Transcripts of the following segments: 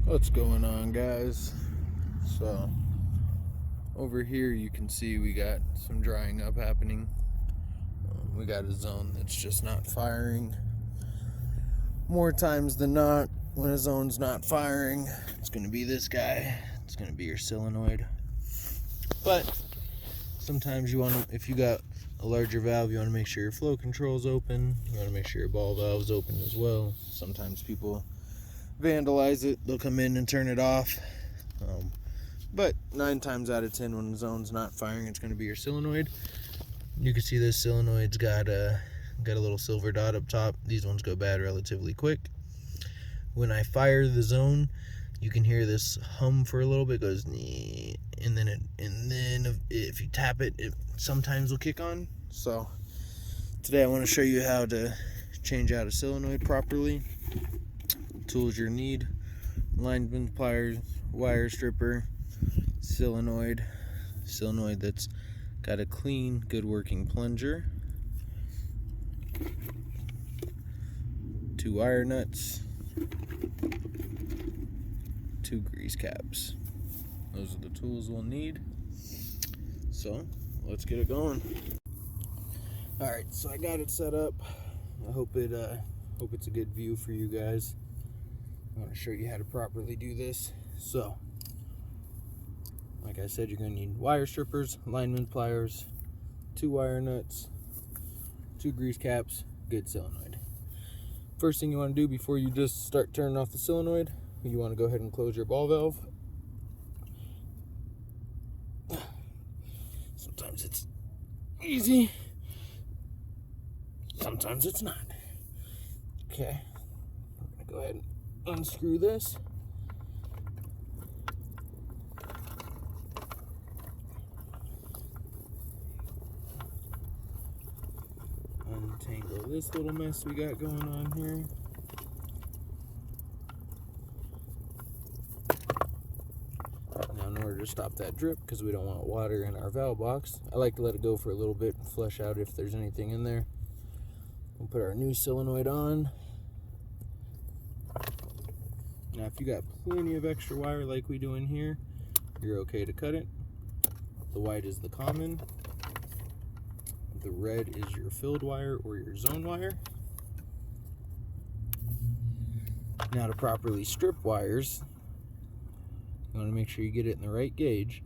What's going on, guys? So over here you can see we got some drying up happening. We got a zone that's just not firing. More times than not, when a zone's not firing, it's going to be this guy. It's going to be your solenoid. But sometimes you want to, if you got a larger valve, you want to make sure your flow control's open. You want to make sure your ball valve's open as well. Sometimes people vandalize it, they'll come in and turn it off, but 9 times out of 10 when the zone's not firing, it's going to be your solenoid. You can see this solenoid's got a little silver dot up top. These ones go bad relatively quick. When I fire the zone, you can hear this hum for a little bit. It goes, and then if you tap it, it sometimes will kick on. So today I want to show you how to change out a solenoid properly. Tools you need: lineman pliers, wire stripper, solenoid that's got a clean, good working plunger, 2 wire nuts, 2 grease caps. Those are the tools we'll need. So let's get it going. Alright, so I got it set up. I hope it's a good view for you guys. I want to show you how to properly do this. So, like I said, you're going to need wire strippers, lineman pliers, 2 wire nuts, 2 grease caps, good solenoid. First thing you want to do before you just start turning off the solenoid, you want to go ahead and close your ball valve. Sometimes it's easy, sometimes it's not. Okay, I'm going to go ahead and unscrew this. Untangle this little mess we got going on here. Now, in order to stop that drip, because we don't want water in our valve box, I like to let it go for a little bit and flush out if there's anything in there. We'll put our new solenoid on. Now, if you got plenty of extra wire like we do in here, you're okay to cut it. The white is the common. The red is your filled wire or your zone wire. Now, to properly strip wires, you want to make sure you get it in the right gauge.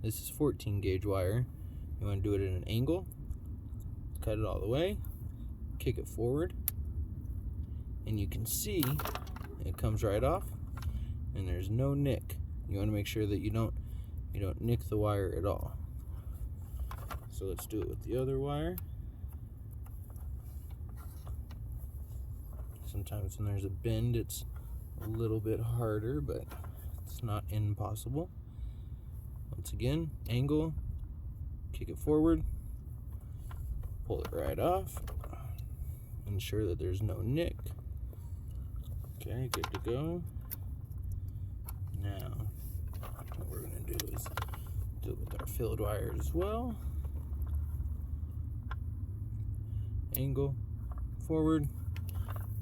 This is 14 gauge wire. You want to do it at an angle. Cut it all the way. Kick it forward. And you can see it comes right off, and there's no nick. You want to make sure that you don't nick the wire at all. So let's do it with the other wire. Sometimes when there's a bend, it's a little bit harder, but it's not impossible. Once again, angle, kick it forward, pull it right off, ensure that there's no nick. Okay, good to go. Now, what we're going to do is do it with our filled wire as well. Angle, forward,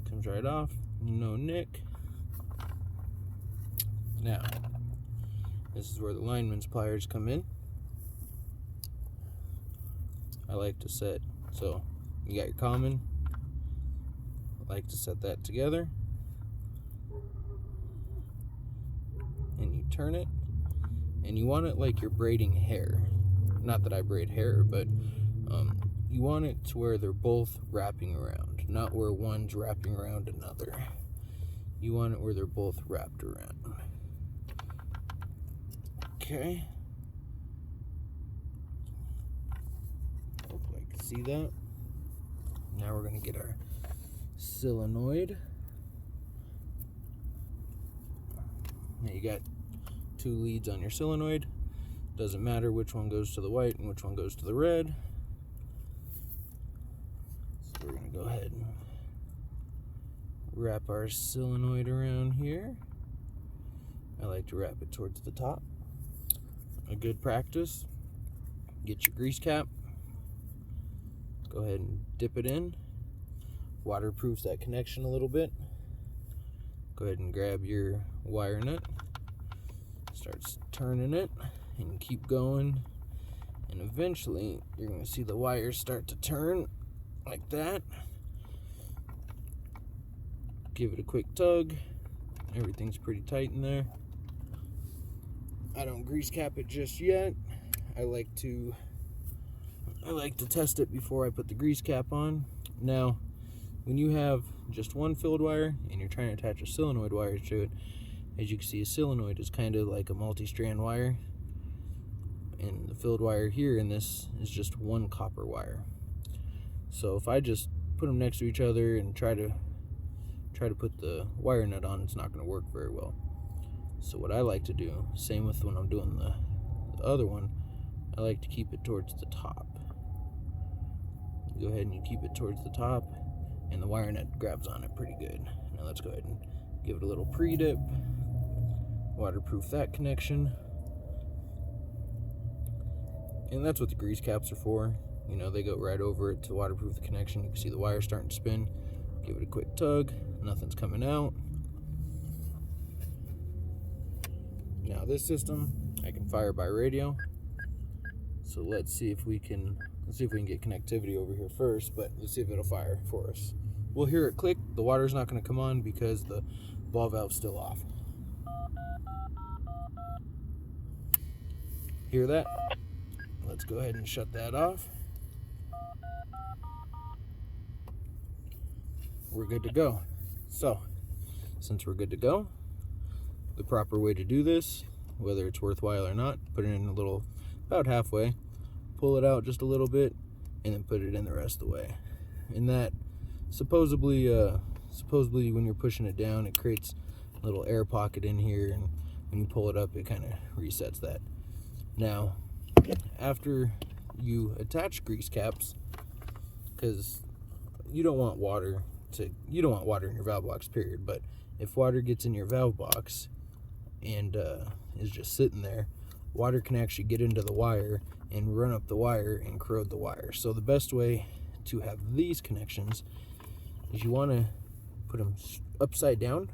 comes right off, no nick. Now, this is where the lineman's pliers come in. I like to set, so you got your common, I like to set that together. And you turn it, and you want it like you're braiding hair. Not that I braid hair, but you want it to where they're both wrapping around, not where one's wrapping around another. You want it where they're both wrapped around. Okay. Hopefully I can see that. Now we're going to get our solenoid. Now you got 2 leads on your solenoid. Doesn't matter which one goes to the white and which one goes to the red. So we're going to go ahead and wrap our solenoid around here. I like to wrap it towards the top. A good practice, get your grease cap, go ahead and dip it in, waterproofs that connection a little bit. Go ahead and grab your wire nut, starts turning it, and keep going, and eventually you're going to see the wires start to turn like that. Give it a quick tug. Everything's pretty tight in there. I don't grease cap it just yet. I like to test it before I put the grease cap on. Now, when you have just one filled wire and you're trying to attach a solenoid wire to it, as you can see, a solenoid is kind of like a multi-strand wire, and the filled wire here in this is just one copper wire. So if I just put them next to each other and try to put the wire nut on, it's not going to work very well. So what I like to do, same with when I'm doing the other one, I like to keep it towards the top. Go ahead and you keep it towards the top, and the wire nut grabs on it pretty good. Now let's go ahead and give it a little pre-dip, waterproof that connection. And that's what the grease caps are for. You know, they go right over it to waterproof the connection. You can see the wire starting to spin. Give it a quick tug, nothing's coming out. Now this system, I can fire by radio. So let's see if we can get connectivity over here first, but let's see if it'll fire for us. We'll hear it click. The water's not going to come on because the ball valve's still off. Hear that? Let's go ahead and shut that off. We're good to go. So, since we're good to go, the proper way to do this, whether it's worthwhile or not, put it in a little, about halfway, pull it out just a little bit, and then put it in the rest of the way. And that supposedly when you're pushing it down, it creates a little air pocket in here, and when you pull it up, it kind of resets that. Now, after you attach grease caps, because you don't want water in your valve box, period, but if water gets in your valve box and is just sitting there, water can actually get into the wire and run up the wire and corrode the wire. So the best way to have these connections is you want to put them upside down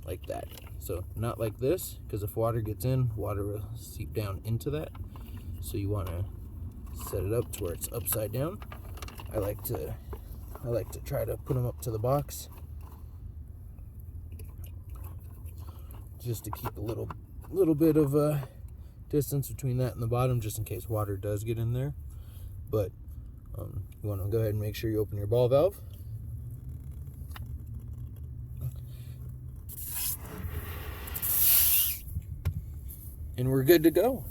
like that. So not like this, because if water gets in, water will seep down into that. So you want to set it up to where it's upside down. I like to try to put them up to the box, just to keep a little bit of distance between that and the bottom, just in case water does get in there. But you want to go ahead and make sure you open your ball valve. And we're good to go.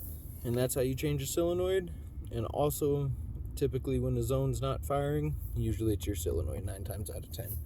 And that's how you change a solenoid. And also, typically when the zone's not firing, usually it's your solenoid 9 times out of 10.